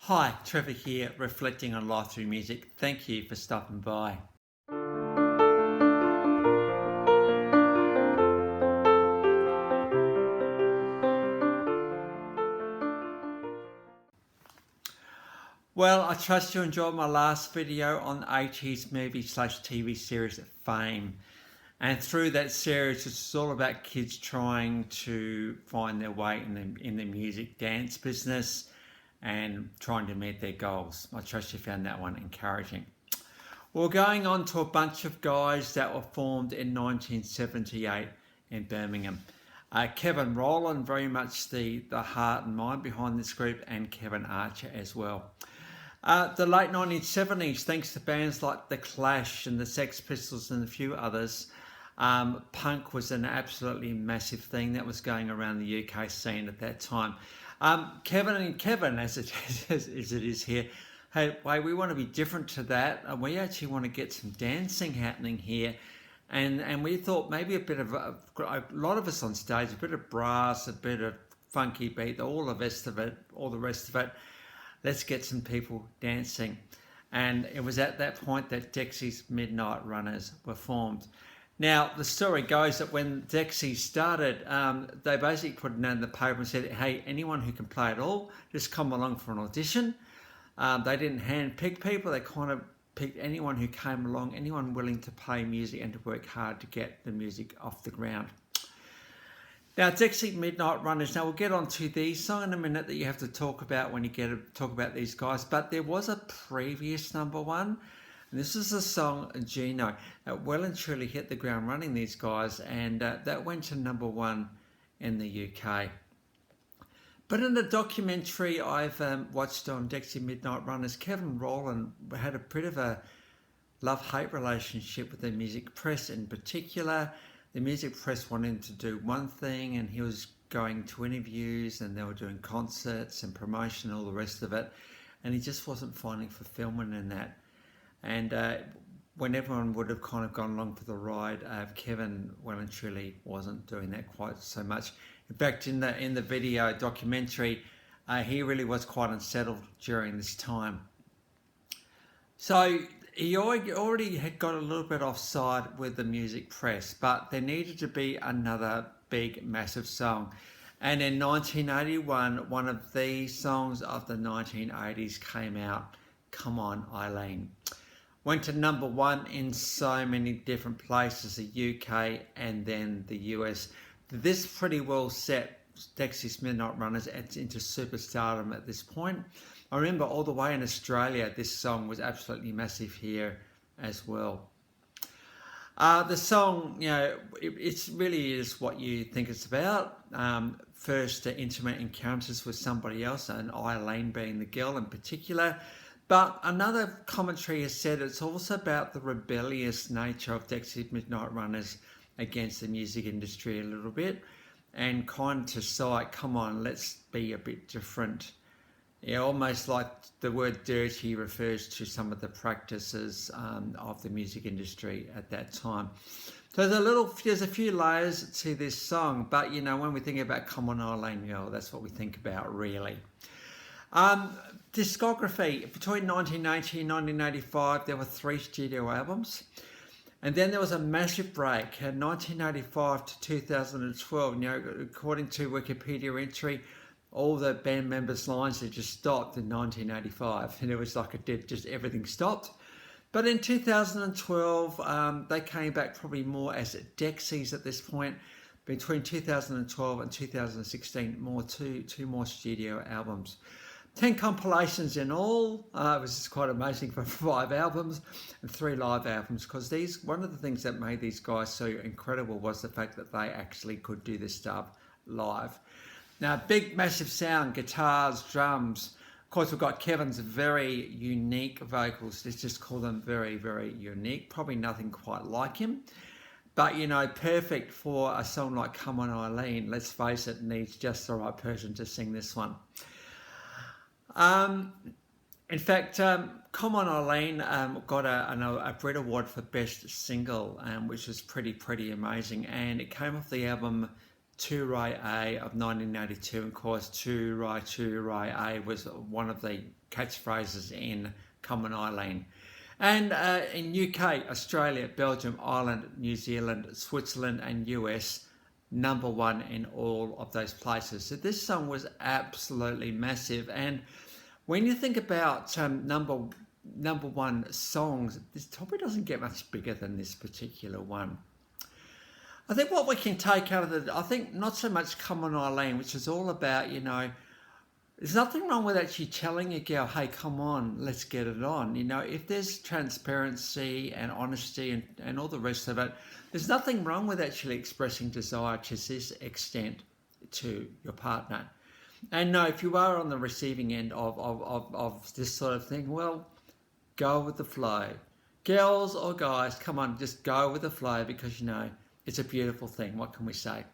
Hi, Trevor here, reflecting on life through music. Thank you for stopping by. Well, I trust you enjoyed my last video on 80s movie/TV series Fame. And through that series, it's all about kids trying to find their way in the music dance business and trying to meet their goals. I trust you found that one encouraging. We're going on to a bunch of guys that were formed in 1978 in Birmingham. Kevin Rowland, very much the heart and mind behind this group, and Kevin Archer as well. The late 1970s, thanks to bands like The Clash and the Sex Pistols and a few others, punk was an absolutely massive thing that was going around the UK scene at that time. Kevin, as it is here, hey, we want to be different to that, and we actually want to get some dancing happening here. And we thought maybe a lot of us on stage, a bit of brass, a bit of funky beat, all the rest of it. Let's get some people dancing. And it was at that point that Dexys Midnight Runners were formed. Now, the story goes that when Dexy started, they basically put it down in the paper and said, hey, anyone who can play at all, just come along for an audition. They didn't hand-pick people. They kind of picked anyone who came along, anyone willing to play music and to work hard to get the music off the ground. Now, Dexy Midnight Runners, now we'll get on to the song in a minute that you have to talk about when you talk about these guys, but there was a previous number one, and this is the song Geno. Well and truly hit the ground running, these guys, and that went to number one in the UK. But in the documentary I've watched on Dexy Midnight Runners, Kevin Rowland had a bit of a love-hate relationship with the music press. In particular, the music press wanted him to do one thing, and he was going to interviews, and they were doing concerts and promotion and all the rest of it, and he just wasn't finding fulfillment in that. And when everyone would have kind of gone along for the ride, Kevin well and truly wasn't doing that quite so much. In fact, in the video documentary, he really was quite unsettled during this time. So he already had got a little bit offside with the music press, but there needed to be another big, massive song. And in 1981, one of the songs of the 1980s came out, Come On, Eileen. Went to number one in so many different places, the UK and then the US. This pretty well set Dexys Midnight Runners into superstardom at this point. I remember all the way in Australia, this song was absolutely massive here as well. The song, it really is what you think it's about. First, intimate encounters with somebody else, and Eileen being the girl in particular. But another commentary has said it's also about the rebellious nature of Dexys Midnight Runners against the music industry a little bit, and kind to cite, come on, let's be a bit different. Yeah, almost like the word dirty refers to some of the practices of the music industry at that time. So there's a few layers to this song, but when we think about Come On Eileen, that's what we think about really. Discography, between 1980 and 1985, there were 3 studio albums. And then there was a massive break, 1985 to 2012. According to Wikipedia entry, all the band members' lines had just stopped in 1985. And it was like it did, just everything stopped. But in 2012, they came back probably more as Dexys at this point. Between 2012 and 2016, two more studio albums. 10 compilations in all, which is quite amazing for 5 albums, and 3 live albums, because one of the things that made these guys so incredible was the fact that they actually could do this stuff live. Now, big, massive sound, guitars, drums. Of course, we've got Kevin's very unique vocals. Let's just call them very, very unique. Probably nothing quite like him. But, perfect for a song like Come On Eileen. Let's face it, needs just the right person to sing this one. In fact, Come On Eileen got a Brit Award for Best Single, which was pretty amazing. And it came off the album To Ray A of 1982, and of course To Ray A was one of the catchphrases in Come On Eileen. And in UK, Australia, Belgium, Ireland, New Zealand, Switzerland and US, #1 in all of those places. So this song was absolutely massive. And when you think about number one songs, this probably doesn't get much bigger than this particular one. I think what we can take out of it, I think not so much Come On Eileen, which is all about, you know, there's nothing wrong with actually telling a girl, hey, come on, let's get it on. You know, if there's transparency and honesty and all the rest of it, there's nothing wrong with actually expressing desire to this extent to your partner. And no, if you are on the receiving end of this sort of thing, well, go with the flow. Girls or guys, come on, just go with the flow, because, you know, it's a beautiful thing. What can we say?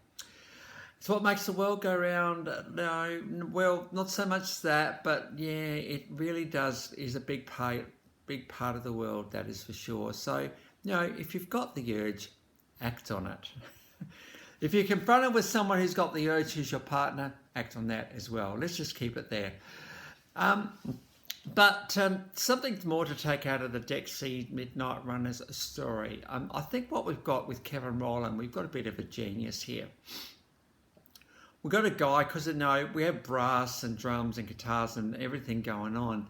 It's what makes the world go round. No, well, not so much that, but yeah, it really is a big part of the world, that is for sure. So, you know, if you've got the urge, act on it. If you're confronted with someone who's got the urge, who's your partner, act on that as well. Let's just keep it there. But something more to take out of the Dexy Midnight Runners story. I think what we've got with Kevin Rowland, we've got a bit of a genius here. We've got a guy, because you know, we have brass and drums and guitars and everything going on.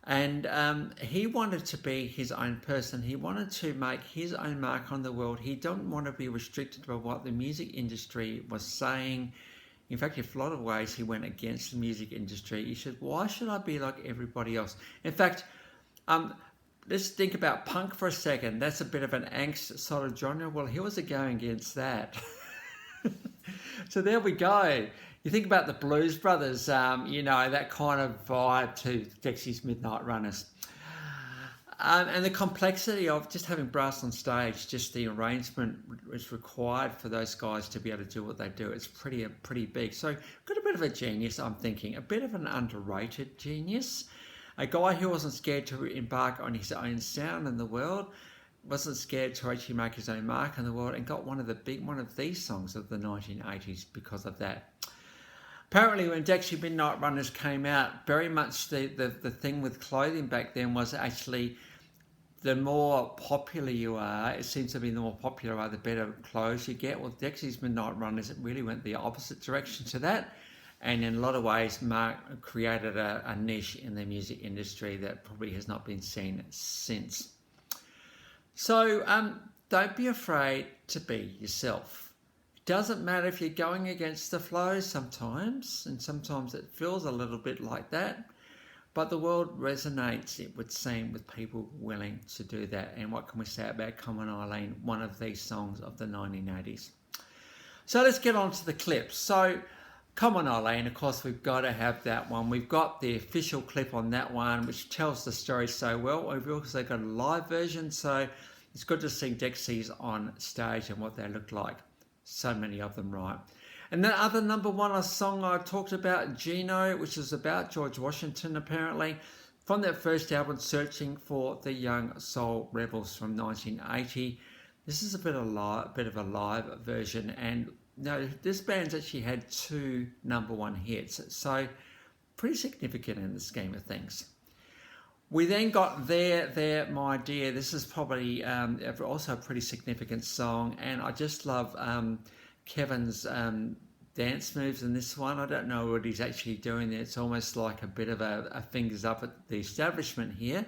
And he wanted to be his own person. He wanted to make his own mark on the world. He didn't want to be restricted by what the music industry was saying. In fact, in a lot of ways, he went against the music industry. He said, why should I be like everybody else? In fact, let's think about punk for a second. That's a bit of an angst sort of genre. Well, he was going against that. So there we go. You think about the Blues Brothers, you know, that kind of vibe to Dexy's Midnight Runners. And the complexity of just having brass on stage, just the arrangement is required for those guys to be able to do what they do. It's pretty big. So got a bit of a genius, I'm thinking, a bit of an underrated genius. A guy who wasn't scared to embark on his own sound in the world, wasn't scared to actually make his own mark in the world, and got one of these songs of the 1980s because of that. Apparently, when Dexy Midnight Runners came out, very much the thing with clothing back then was actually the more popular you are, it seems to be the more popular you are, the better clothes you get. Well, Dexy's Midnight Runners, it really went the opposite direction to that. And in a lot of ways, Mark created a niche in the music industry that probably has not been seen since. So don't be afraid to be yourself. It doesn't matter if you're going against the flow sometimes, and sometimes it feels a little bit like that, but the world resonates, it would seem, with people willing to do that. And what can we say about Come On Eileen, one of these songs of the 1980s? So let's get on to the clips. So Come On Eileen, of course, we've got to have that one. We've got the official clip on that one, which tells the story so well. We've also got a live version, so it's good to see Dexys on stage and what they look like. So many of them, right? And the other #1 song I talked about, Geno, which is about George Washington, apparently, from that first album, Searching for the Young Soul Rebels from 1980. This is a bit of a live version, and no, this band's actually had 2 #1 hits, so pretty significant in the scheme of things. We then got There, My Dear. This is probably also a pretty significant song, and I just love Kevin's dance moves in this one. I don't know what he's actually doing there. It's almost like a bit of a fingers up at the establishment here.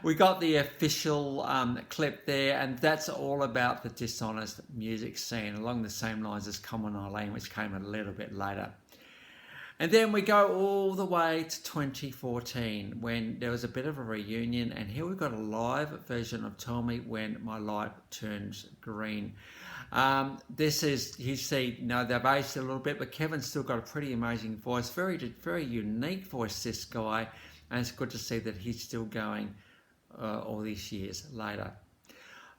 We got the official clip there, and that's all about the dishonest music scene, along the same lines as Come On Eileen, which came a little bit later. And then we go all the way to 2014, when there was a bit of a reunion, and here we've got a live version of Tell Me When My Light Turns Green. This is, you see, they've aged a little bit, but Kevin's still got a pretty amazing voice, very unique voice, this guy, and it's good to see that he's still going all these years later.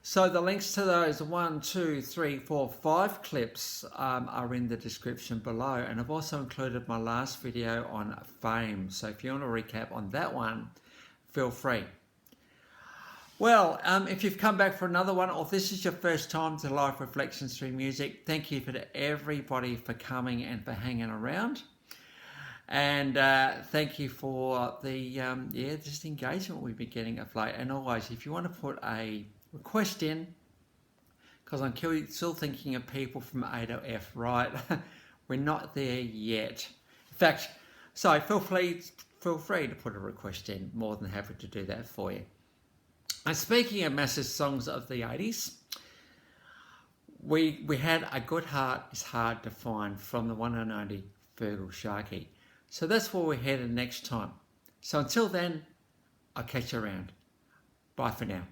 So the links to those 1, 2, 3, 4, 5 clips are in the description below, and I've also included my last video on fame, so if you want to recap on that one, feel free. Well, if you've come back for another one, or this is your first time to Life Reflections Through Music, thank you to everybody for coming and for hanging around. And thank you for the just engagement we've been getting of late. And always, if you want to put a request in, because I'm still thinking of people from A to F, right? We're not there yet. In fact, so feel free to put a request in. More than happy to do that for you. And speaking of massive songs of the 80s, we had A Good Heart Is Hard to Find from the one and only Fergal Sharkey. So that's where we're headed next time. So until then, I'll catch you around. Bye for now.